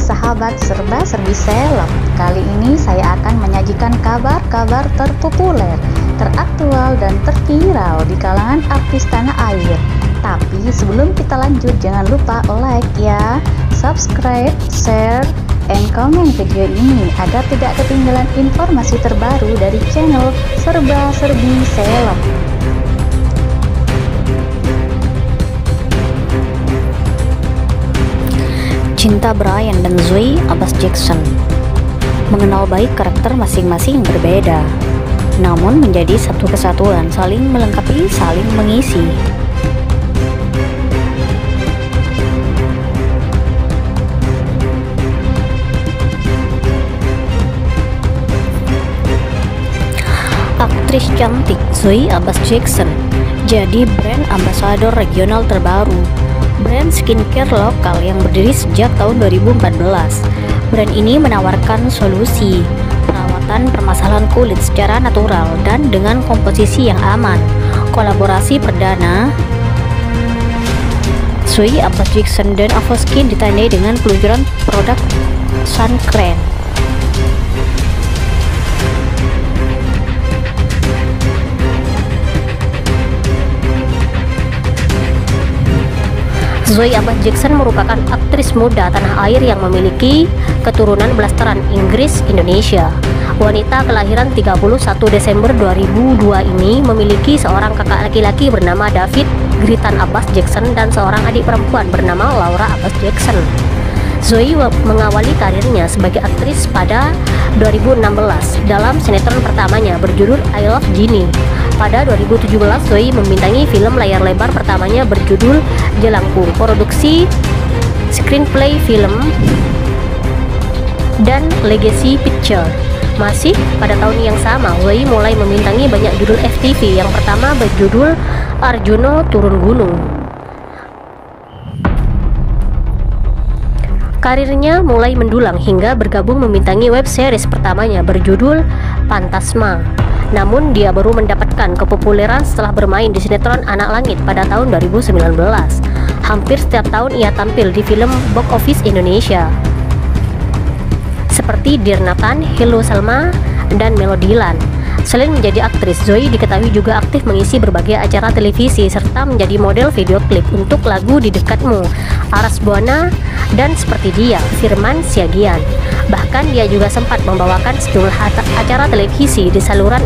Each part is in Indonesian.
sahabat serba-serbi seleb. Kali ini saya akan menyajikan kabar-kabar terpopuler, teraktual, dan terviral di kalangan artis tanah air. Tapi sebelum kita lanjut, jangan lupa like ya, subscribe, share, and comment video ini agar tidak ketinggalan informasi terbaru dari channel serba-serbi seleb. Cinta Brian dan Zoe Abbas Jackson mengenal baik karakter masing-masing yang berbeda, namun menjadi satu kesatuan, saling melengkapi, saling mengisi. Aktris cantik Zoe Abbas Jackson jadi brand ambasador regional terbaru, brand skincare lokal yang berdiri sejak tahun 2014. Brand ini menawarkan solusi perawatan permasalahan kulit secara natural dan dengan komposisi yang aman. Kolaborasi perdana Zoe Abbas Jackson dan Avoskin ditandai dengan peluncuran produk sun cream. Zoe Abbas Jackson merupakan aktris muda tanah air yang memiliki keturunan blasteran Inggris Indonesia. Wanita kelahiran 31 Desember 2002 ini memiliki seorang kakak laki-laki bernama David Gritan Abbas Jackson dan seorang adik perempuan bernama Laura Abbas Jackson. Zoe mengawali karirnya sebagai aktris pada 2016 dalam sinetron pertamanya berjudul I Love Ginny. Pada 2017, Zoe membintangi film layar lebar pertamanya berjudul Jelangkung, produksi screenplay film dan Legacy Picture. Masih pada tahun yang sama, Zoe mulai membintangi banyak judul FTV. Yang pertama berjudul Arjuno Turun Gunung. Karirnya mulai mendulang hingga bergabung membintangi web series pertamanya berjudul Pantasma. Namun dia baru mendapatkan kepopuleran setelah bermain di sinetron Anak Langit pada tahun 2019. Hampir setiap tahun ia tampil di film box office Indonesia seperti Dear Nathan, Hello Salma, dan Melodiland. Selain menjadi aktris, Zoe diketahui juga aktif mengisi berbagai acara televisi serta menjadi model video klip untuk lagu Di Dekatmu, Aras Buana, dan Seperti Dia, Firman Siagian. Bahkan dia juga sempat membawakan sejumlah acara televisi di saluran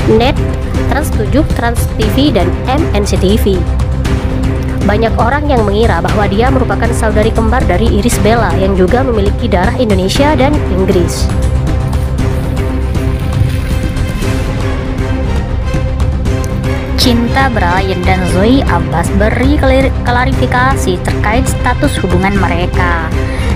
NET, Trans 7, Trans TV, dan MNCTV. Banyak orang yang mengira bahwa dia merupakan saudari kembar dari Irish Bella yang juga memiliki darah Indonesia dan Inggris. Cinta Brian dan Zoe Abbas beri klarifikasi terkait status hubungan mereka.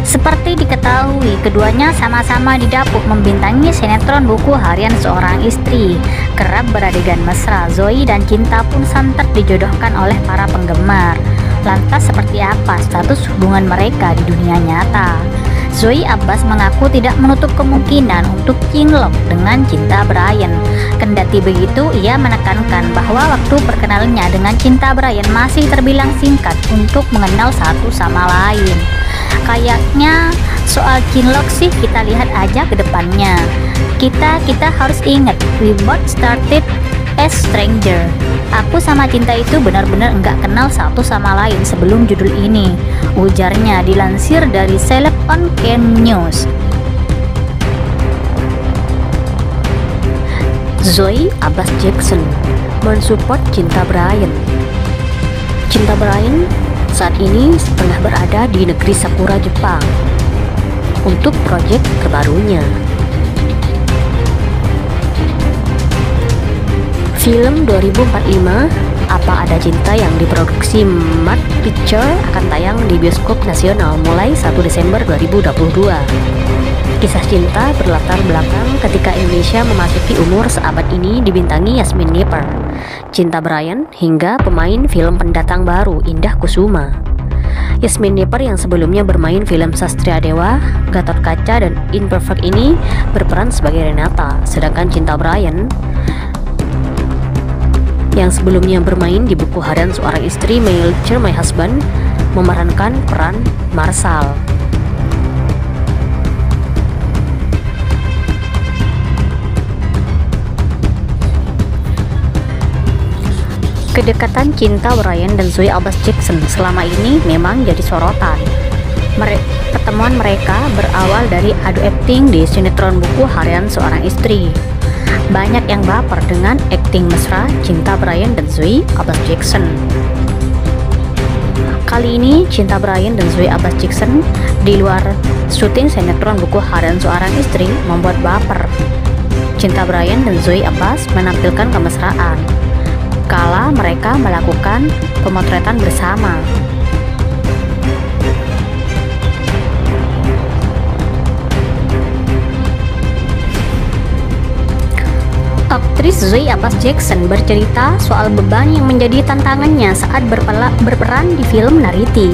Seperti diketahui, keduanya sama-sama didapuk membintangi sinetron buku harian seorang istri. Kerap beradegan mesra, Zoe dan Cinta pun santer dijodohkan oleh para penggemar. Lantas seperti apa status hubungan mereka di dunia nyata? Zoe Abbas mengaku tidak menutup kemungkinan untuk cinlok dengan Cinta Brian. Kendati begitu, ia menekankan bahwa waktu perkenalannya dengan Cinta Brian masih terbilang singkat untuk mengenal satu sama lain. Kayaknya soal cinlok sih kita lihat aja ke depannya. Kita harus ingat, we both started as stranger. Aku sama Cinta itu benar-benar enggak kenal satu sama lain sebelum judul ini, ujarnya dilansir dari Celeb on Cam News. Zoe Abbas Jackson mensupport Cinta Brian. Cinta Brian saat ini tengah berada di negeri Sakura, Jepang untuk proyek terbarunya. Film 2045 Apa Ada Cinta yang diproduksi Mad Picture akan tayang di bioskop nasional mulai 1 Desember 2022. Kisah cinta berlatar belakang ketika Indonesia memasuki umur seabad ini dibintangi Yasmin Nipper, Cinta Brian, hingga pemain film pendatang baru Indah Kusuma. Yasmin Nipper yang sebelumnya bermain film Sastria Dewa, Gatot Kaca, dan Imperfect ini berperan sebagai Renata, sedangkan Cinta Brian yang sebelumnya bermain di buku harian seorang istri My Lecture My Husband memerankan peran Marsal. Kedekatan cinta Brian dan Zoe Abbas Jackson selama ini memang jadi sorotan. Pertemuan mereka berawal dari adu akting di sinetron Buku Harian Seorang Istri. Banyak yang baper dengan akting mesra cinta Brian dan Zoe Abbas Jackson. Kali ini cinta Brian dan Zoe Abbas Jackson di luar syuting sinetron Buku Harian Seorang Istri membuat baper. Cinta Brian dan Zoe Abbas menampilkan kemesraan kala mereka melakukan pemotretan bersama. Aktris Zoe Abbas Jackson bercerita soal beban yang menjadi tantangannya saat berperan di film Nariti.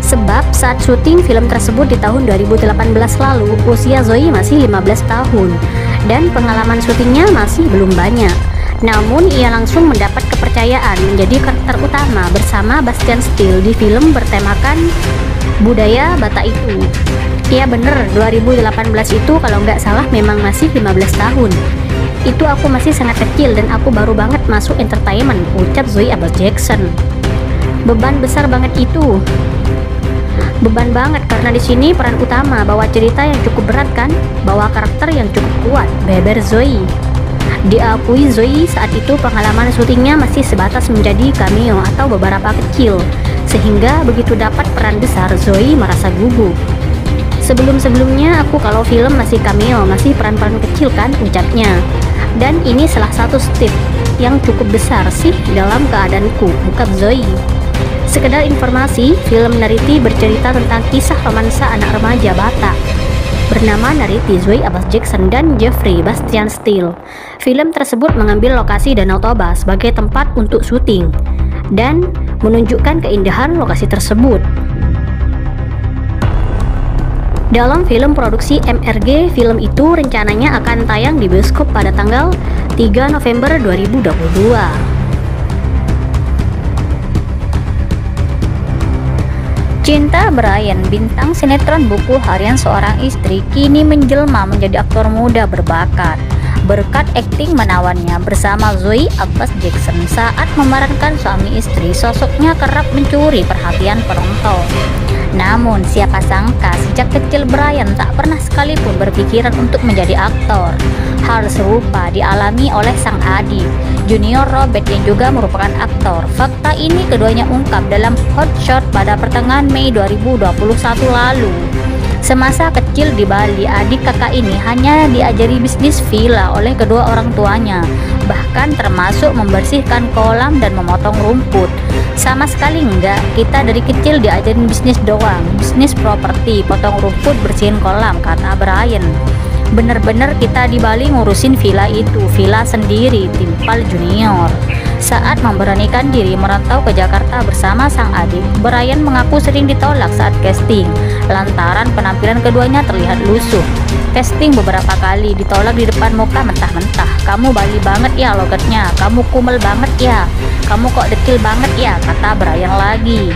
Sebab saat syuting film tersebut di tahun 2018 lalu, usia Zoe masih 15 tahun dan pengalaman syutingnya masih belum banyak. Namun ia langsung mendapat kepercayaan menjadi karakter utama bersama Bastian Steele di film bertemakan budaya Batak itu. Iya bener, 2018 itu kalau nggak salah memang masih 15 tahun. Itu aku masih sangat kecil dan aku baru banget masuk entertainment, ucap Zoe Abbas Jackson. Beban besar banget itu. Beban banget karena di sini peran utama bawa cerita yang cukup berat kan, bawa karakter yang cukup kuat, beber Zoe. Diakui Zoe saat itu pengalaman syutingnya masih sebatas menjadi cameo atau beberapa kecil, sehingga begitu dapat peran besar Zoe merasa gugup. Sebelum-sebelumnya aku kalau film masih cameo, masih peran-peran kecil kan, ucapnya. Dan ini salah satu step yang cukup besar sih dalam keadaanku, ungkap Zoe. Sekedar informasi, film Nariti bercerita tentang kisah romansa anak remaja Batak bernama Nariti Zoe Abbas Jackson dan Jeffrey Bastian Steele. Film tersebut mengambil lokasi Danau Toba sebagai tempat untuk syuting dan menunjukkan keindahan lokasi tersebut. Dalam film produksi MRG, film itu rencananya akan tayang di bioskop pada tanggal 3 November 2022. Cinta Brian, bintang sinetron Buku Harian Seorang Istri, kini menjelma menjadi aktor muda berbakat. Berkat akting menawannya bersama Zoe Abbas Jackson saat memerankan suami istri, sosoknya kerap mencuri perhatian penonton. Namun siapa sangka sejak kecil Brian tak pernah sekalipun berpikiran untuk menjadi aktor. Hal serupa dialami oleh sang adik, Junior Robert yang juga merupakan aktor. Fakta ini keduanya ungkap dalam Hot Shot pada pertengahan Mei 2021 lalu. Semasa kecil di Bali, adik kakak ini hanya diajari bisnis villa oleh kedua orang tuanya, bahkan termasuk membersihkan kolam dan memotong rumput. Sama sekali enggak, kita dari kecil diajarin bisnis doang, bisnis properti, potong rumput, bersihin kolam, kata Brian. Bener-bener kita di Bali ngurusin villa itu, villa sendiri, timpal Junior. Saat memberanikan diri merantau ke Jakarta bersama sang adik, Brian mengaku sering ditolak saat casting, lantaran penampilan keduanya terlihat lusuh. Casting beberapa kali ditolak di depan muka mentah-mentah. Kamu Bali banget ya logatnya, kamu kumel banget ya, kamu kok dekil banget ya, kata Brian lagi.